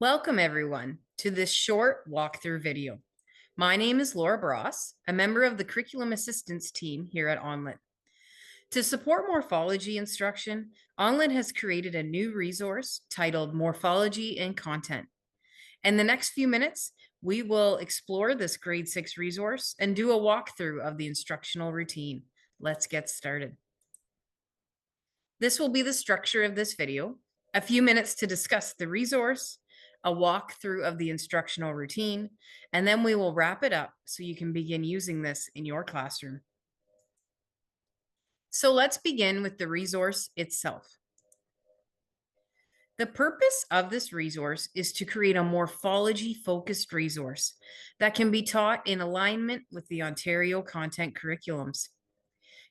Welcome everyone to this short walkthrough video. My name is Laura Bross, a member of the Curriculum Assistance team here at ONlit. To support morphology instruction, ONlit has created a new resource titled Morphology and Content. In the next few minutes, we will explore this grade 6 resource and do a walkthrough of the instructional routine. Let's get started. This will be the structure of this video: a few minutes to discuss the resource, a walkthrough of the instructional routine, and then we will wrap it up so you can begin using this in your classroom. So let's begin with the resource itself. The purpose of this resource is to create a morphology-focused resource that can be taught in alignment with the Ontario content curriculums,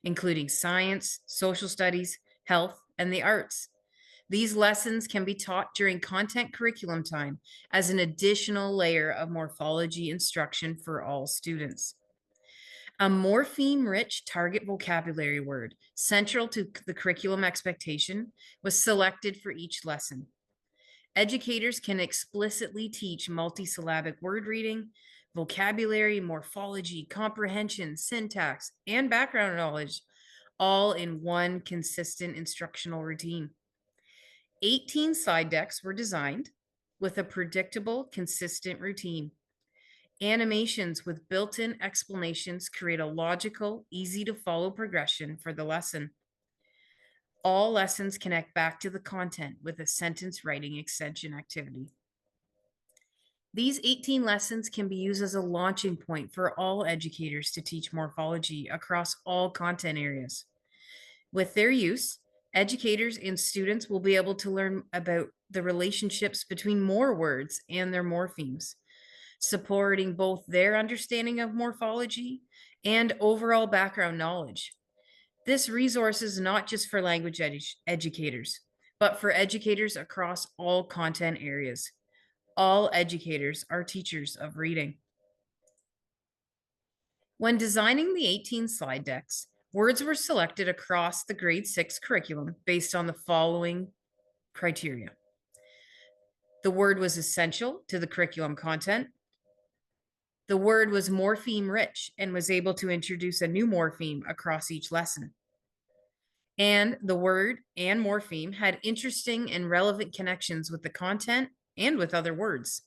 including science, social studies, health, and the arts. These lessons can be taught during content curriculum time as an additional layer of morphology instruction for all students. A morpheme-rich target vocabulary word central to the curriculum expectation was selected for each lesson. Educators can explicitly teach multisyllabic word reading, vocabulary, morphology, comprehension, syntax, and background knowledge, all in one consistent instructional routine. 18 slide decks were designed with a predictable, consistent routine. Animations with built-in explanations create a logical, easy-to-follow progression for the lesson. All lessons connect back to the content with a sentence writing extension activity. These 18 lessons can be used as a launching point for all educators to teach morphology across all content areas. With their use, educators and students will be able to learn about the relationships between more words and their morphemes, supporting both their understanding of morphology and overall background knowledge. This resource is not just for language educators, but for educators across all content areas. All educators are teachers of reading. When designing the 18 slide decks, words were selected across the grade 6 curriculum based on the following criteria. The word was essential to the curriculum content. The word was morpheme rich and was able to introduce a new morpheme across each lesson. And the word and morpheme had interesting and relevant connections with the content and with other words.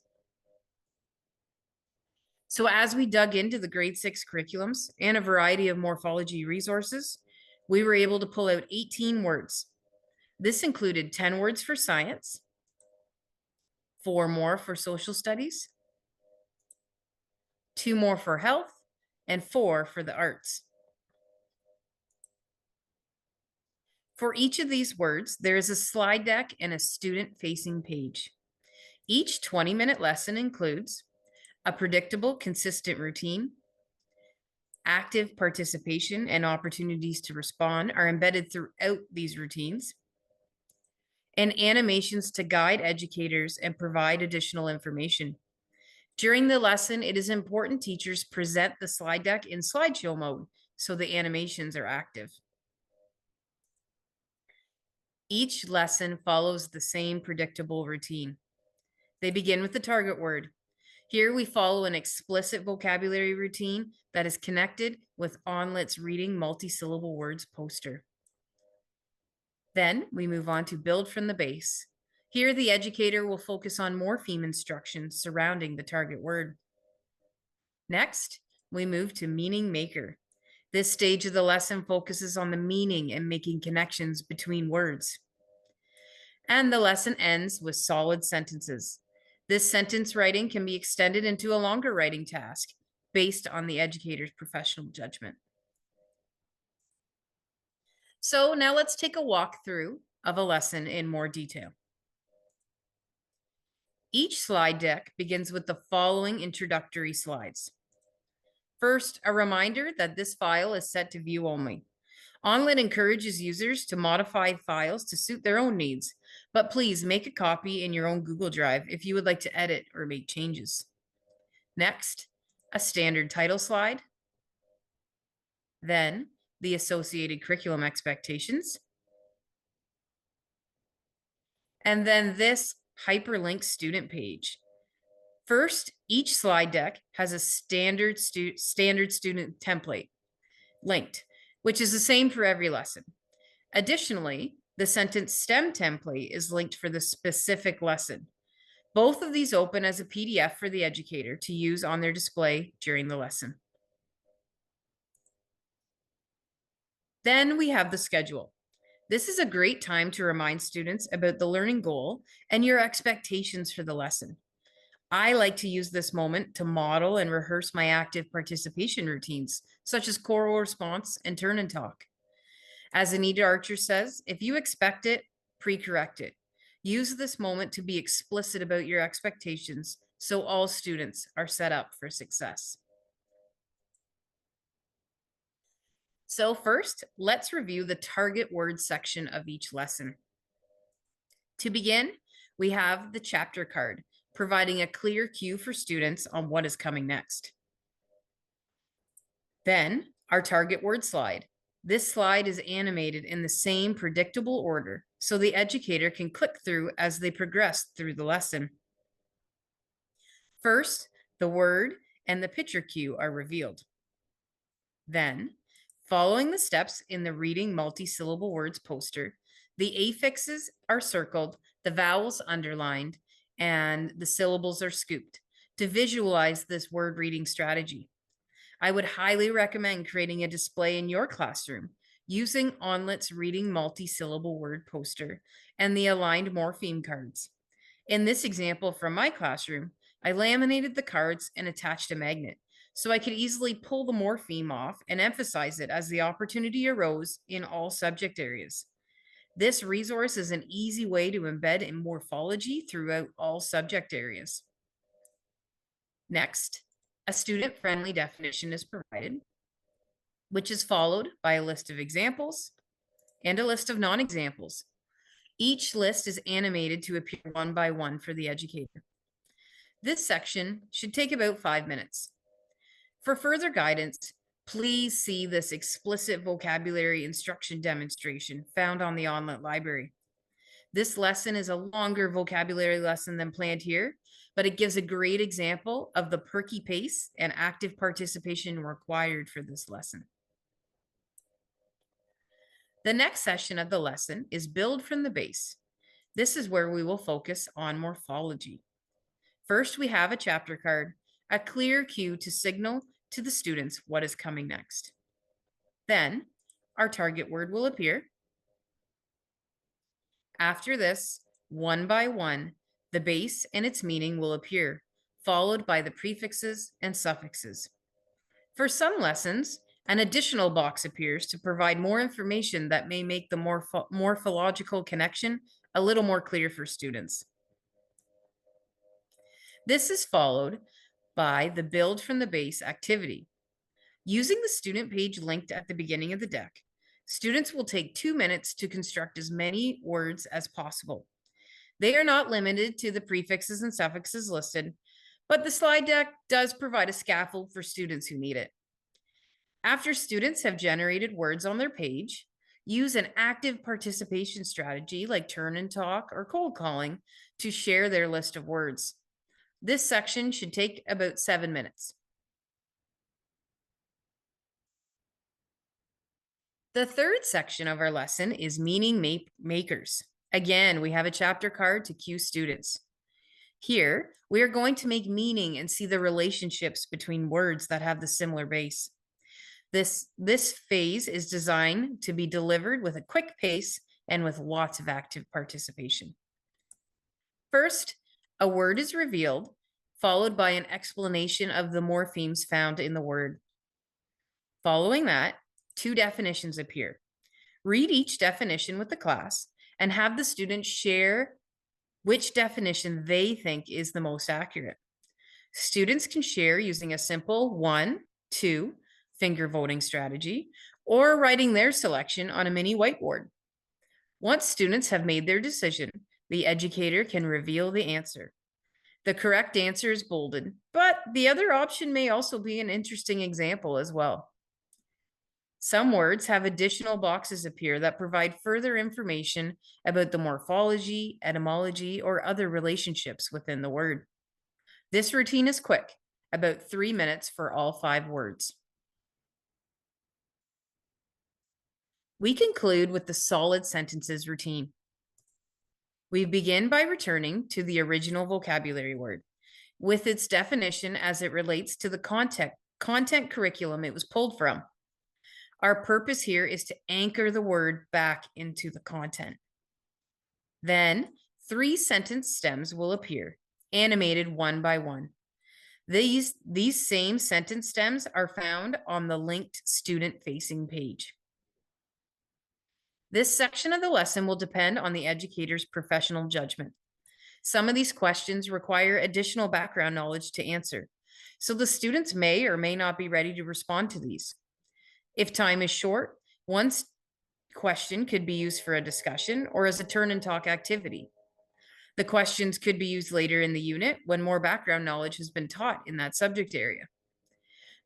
So as we dug into the grade 6 curriculums and a variety of morphology resources, we were able to pull out 18 words. This included 10 words for science, 4 more for social studies, 2 more for health, and 4 for the arts. For each of these words, there is a slide deck and a student-facing page. Each 20-minute lesson includes a predictable, consistent routine. Active participation and opportunities to respond are embedded throughout these routines. And animations to guide educators and provide additional information. During the lesson, it is important teachers present the slide deck in slideshow mode so the animations are active. Each lesson follows the same predictable routine. They begin with the target word. Here we follow an explicit vocabulary routine that is connected with ONLIT's Reading Multisyllable Words poster. Then we move on to build from the base. Here the educator will focus on morpheme instructions surrounding the target word. Next, we move to meaning maker. This stage of the lesson focuses on the meaning and making connections between words. And the lesson ends with solid sentences. This sentence writing can be extended into a longer writing task based on the educator's professional judgment. So now let's take a walkthrough of a lesson in more detail. Each slide deck begins with the following introductory slides. First, a reminder that this file is set to view only. ONLIT encourages users to modify files to suit their own needs, but please make a copy in your own Google Drive if you would like to edit or make changes. Next, a standard title slide. Then, the associated curriculum expectations. And then this hyperlinked student page. First, each slide deck has a standard student template linked, which is the same for every lesson. Additionally, the sentence stem template is linked for the specific lesson. Both of these open as a PDF for the educator to use on their display during the lesson. Then we have the schedule. This is a great time to remind students about the learning goal and your expectations for the lesson. I like to use this moment to model and rehearse my active participation routines, such as choral response and turn and talk. As Anita Archer says, if you expect it, pre-correct it. Use this moment to be explicit about your expectations so all students are set up for success. So first, let's review the target word section of each lesson. To begin, we have the chapter card, providing a clear cue for students on what is coming next. Then, our target word slide. This slide is animated in the same predictable order, so the educator can click through as they progress through the lesson. First, the word and the picture cue are revealed. Then, following the steps in the reading multi-syllable words poster, the affixes are circled, the vowels underlined, and the syllables are scooped to visualize this word reading strategy. I would highly recommend creating a display in your classroom using ONLit's reading multi-syllable word poster and the aligned morpheme cards. In this example from my classroom, I laminated the cards and attached a magnet so I could easily pull the morpheme off and emphasize it as the opportunity arose in all subject areas. This resource is an easy way to embed in morphology throughout all subject areas. Next, a student-friendly definition is provided, which is followed by a list of examples and a list of non-examples. Each list is animated to appear one by one for the educator. This section should take about 5 minutes. For further guidance, please see this explicit vocabulary instruction demonstration found on the ONlit library. This lesson is a longer vocabulary lesson than planned here, but it gives a great example of the perky pace and active participation required for this lesson. The next session of the lesson is Build from the Base. This is where we will focus on morphology. First, we have a chapter card, a clear cue to signal to the students what is coming next. Then, our target word will appear. After this, one by one, the base and its meaning will appear, followed by the prefixes and suffixes. For some lessons, an additional box appears to provide more information that may make the morphological connection a little more clear for students. This is followed by the Build from the Base activity. Using the student page linked at the beginning of the deck, students will take 2 minutes to construct as many words as possible. They are not limited to the prefixes and suffixes listed, but the slide deck does provide a scaffold for students who need it. After students have generated words on their page, use an active participation strategy like turn and talk or cold calling to share their list of words. This section should take about 7 minutes. The third section of our lesson is meaning makers. Again, we have a chapter card to cue students. Here, we are going to make meaning and see the relationships between words that have the similar base. This phase is designed to be delivered with a quick pace and with lots of active participation. First, a word is revealed, followed by an explanation of the morphemes found in the word. Following that, 2 definitions appear. Read each definition with the class and have the students share which definition they think is the most accurate. Students can share using a simple 1, 2 finger voting strategy or writing their selection on a mini whiteboard. Once students have made their decision, the educator can reveal the answer. The correct answer is bolded, but the other option may also be an interesting example as well. Some words have additional boxes appear that provide further information about the morphology, etymology, or other relationships within the word. This routine is quick, about 3 minutes for all 5 words. We conclude with the solid sentences routine. We begin by returning to the original vocabulary word with its definition as it relates to the content curriculum it was pulled from. Our purpose here is to anchor the word back into the content. Then 3 sentence stems will appear, animated one by one. These same sentence stems are found on the linked student-facing page. This section of the lesson will depend on the educator's professional judgment. Some of these questions require additional background knowledge to answer, so the students may or may not be ready to respond to these. If time is short, one question could be used for a discussion or as a turn and talk activity. The questions could be used later in the unit when more background knowledge has been taught in that subject area.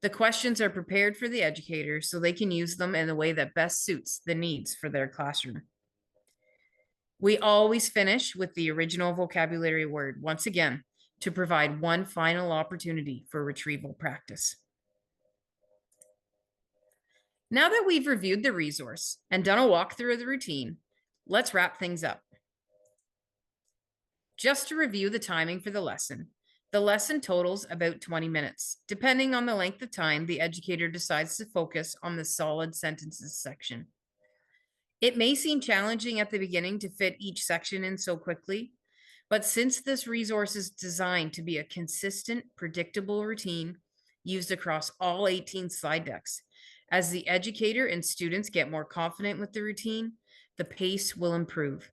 The questions are prepared for the educator so they can use them in the way that best suits the needs for their classroom. We always finish with the original vocabulary word once again to provide one final opportunity for retrieval practice. Now that we've reviewed the resource and done a walkthrough of the routine, let's wrap things up. Just to review the timing for the lesson totals about 20 minutes, depending on the length of time the educator decides to focus on the solid sentences section. It may seem challenging at the beginning to fit each section in so quickly, but since this resource is designed to be a consistent, predictable routine used across all 18 slide decks, as the educator and students get more confident with the routine, the pace will improve.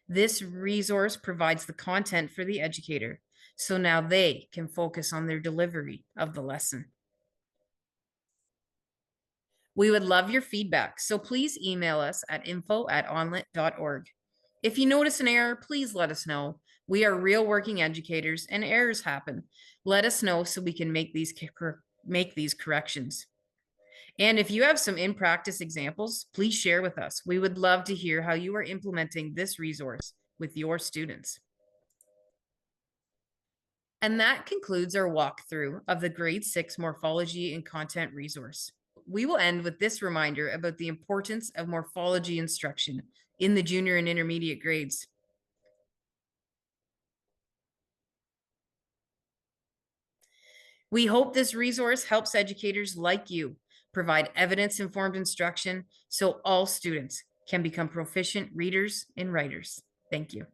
This resource provides the content for the educator, so now they can focus on their delivery of the lesson. We would love your feedback, so please email us at info@onlit.org. If you notice an error, please let us know. We are real working educators and errors happen. Let us know so we can make these corrections. And if you have some in-practice examples, please share with us. We would love to hear how you are implementing this resource with your students. And that concludes our walkthrough of the Grade 6 Morphology and Content resource. We will end with this reminder about the importance of morphology instruction in the junior and intermediate grades. We hope this resource helps educators like you provide evidence-informed instruction so all students can become proficient readers and writers. Thank you.